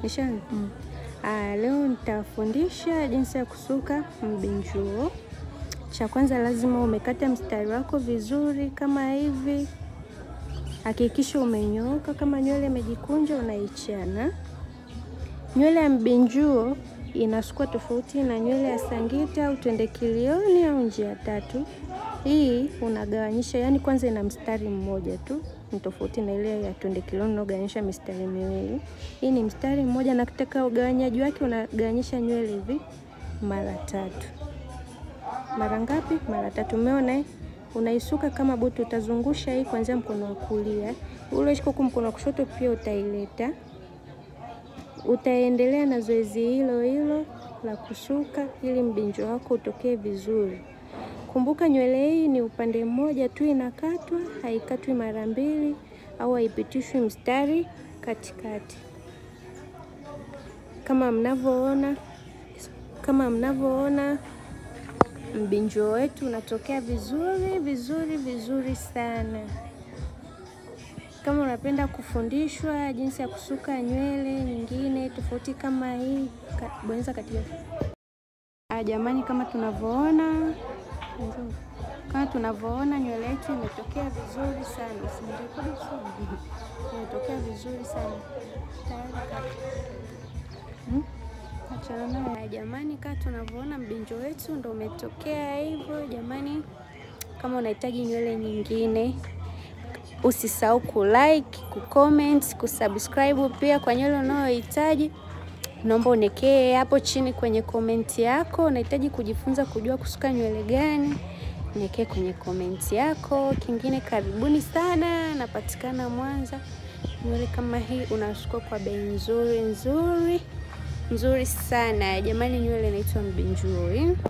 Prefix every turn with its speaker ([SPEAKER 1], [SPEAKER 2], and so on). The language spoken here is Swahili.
[SPEAKER 1] Nishaanza. Leo nitafundisha jinsi ya kusuka mbinjuo. Cha kwanza lazima umekata mstari wako vizuri kama hivi. Hakikisha umenyooka, kama nywele imejikunja unaichana. Nywele ya mbinjuo inasukwa tofauti na nywele ya sangita au twende kilioni au njia tatu. Hii unagawanyisha, yani kwanza ina mstari mmoja tu, ni tofauti na ile ya twende kilioni unagawanyisha mistari miwili. Hii ni mstari mmoja, na katika ugawanyaji wake unagawanyisha nywele hivi mara 3. Mara ngapi? Mara 3. Umeona? Unaisuka kama butu, utazungusha hii kuanzia mkono wa kulia. Ule shika kwa mkono wa kushoto pia utaileta. Utaendelea na zoezi hilo hilo la kusuka ili mbinjo wako utokee vizuri. Kumbuka nywele hii ni upande mmoja tu inakatwa, haikatwi mara 2 au haipitishwi mstari katikati. Kama mnavyoona mbinjo wetu unatokea vizuri sana. Kama unapenda kufundishwa jinsi ya kusuka nywele nyingine tofauti kama hii, bonyeza katika. Jamani, kama tunavyoona nywele yetu imetokea vizuri sana. Usirekodi sana. Imetokea vizuri sana. Jamani, kama tunavyoona mbinjo wetu ndio umetokea hivyo. Jamani, kama unahitaji nywele nyingine usisahau kulike, kucomment, kusubscribe pia kwa nywele unayohitaji. Naomba unekee hapo chini kwenye komenti yako. Unahitaji kujifunza kujua kusuka nywele gani? Nekee kwenye komenti yako. Kingine, karibuni sana, napatikana Mwanza. Nywele kama hii unasuka kwa bei nzuri sana. Jamani, nywele inaitwa mbinjuo.